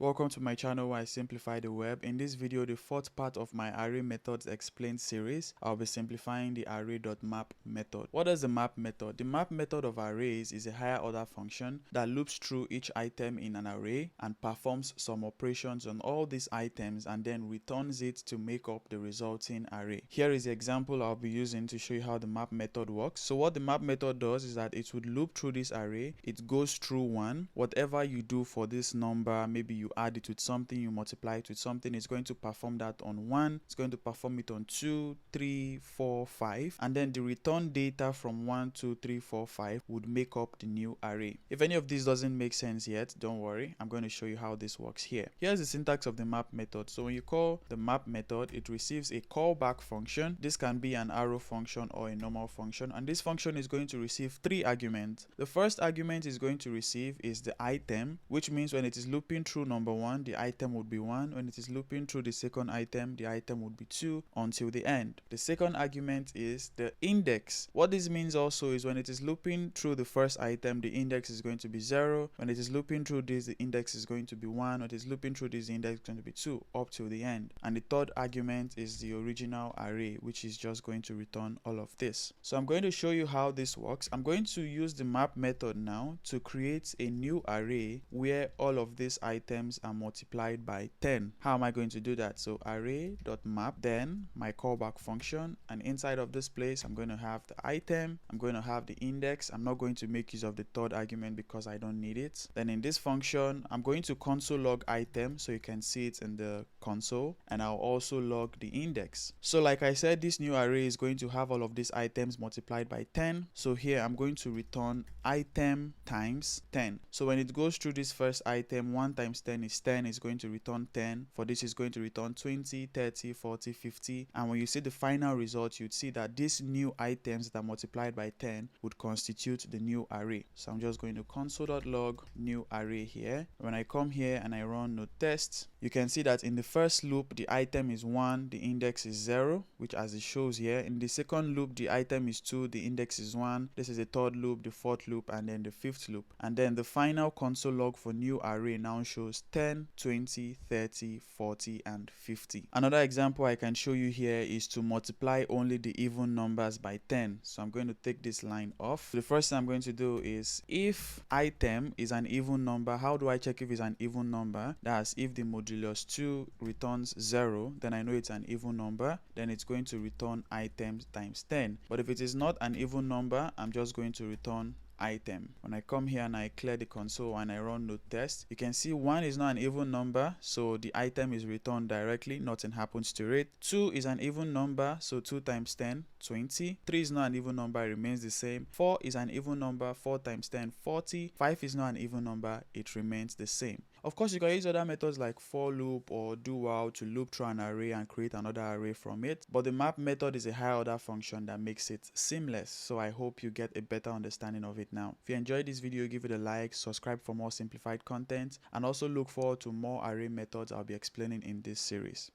Welcome to my channel where I simplify the web. In this video, the fourth part of my array methods explained series, I'll be simplifying the array.map method. What is the map method? The map method of arrays is a higher order function that loops through each item in an array and performs some operations on all these items and then returns it to make up the resulting array. Here is the example I'll be using to show you how the map method works. So what the map method does is that it would loop through this array. It goes through one. Whatever you do for this number, maybe you add it with something, you multiply it with something, it's going to perform that on 1, it's going to perform it on 2, 3, 4, 5, and then the return data from 1, 2, 3, 4, 5 would make up the new array. If any of this doesn't make sense yet, don't worry, I'm going to show you how this works here. Here's the syntax of the map method. So when you call the map method, it receives a callback function. This can be an arrow function or a normal function, and this function is going to receive 3 arguments. The first argument is going to receive is the item, which means when it is looping through number 1, the item would be 1. When it is looping through the second item, the item would be 2 until the end. The second argument is the index. What this means also is when it is looping through the first item, the index is going to be 0. When it is looping through this, the index is going to be 1. When it is looping through this, the index is going to be 2 up till the end. And the third argument is the original array, which is just going to return all of this. So I'm going to show you how this works. I'm going to use the map method now to create a new array where all of these items are multiplied by 10. How am I going to do that? So array.map, then my callback function, and inside of this place I'm going to have the item, I'm going to have the index. I'm not going to make use of the third argument because I don't need it. Then in this function I'm going to console log item so you can see it in the console, and I'll also log the index. So like I said, this new array is going to have all of these items multiplied by 10. So here I'm going to return item times 10. So when it goes through this first item, 1 times 10 is 10, is going to return 10. For this is going to return 20, 30, 40, 50. And when you see the final result, you'd see that these new items that are multiplied by 10 would constitute the new array. So I'm just going to console.log new array here. When I come here and I run node test, you can see that in the first loop the item is 1, the index is 0, which as it shows here. In the second loop the item is 2, the index is 1. This is the third loop, the fourth loop, and then the fifth loop. And then the final console log for new array now shows 10, 20, 30, 40, and 50. Another example I can show you here is to multiply only the even numbers by 10. So I'm going to take this line off. The first thing I'm going to do is, if item is an even number, how do I check if it's an even number? That's if the modulus 2 returns 0, then I know it's an even number. Then it's going to return items times 10. But if it is not an even number, I'm just going to return item. When I come here and I clear the console and I run node test, you can see 1 is not an even number, so the item is returned directly, nothing happens to it. 2 is an even number, so 2 times 10, 20. 3 is not an even number, it remains the same. 4 is an even number, 4 times 10, 40. 5 is not an even number, it remains the same. Of course, you can use other methods like for loop or do while to loop through an array and create another array from it, but the map method is a higher order function that makes it seamless. So I hope you get a better understanding of it now. If you enjoyed this video, give it a like, subscribe for more simplified content, and also look forward to more array methods I'll be explaining in this series.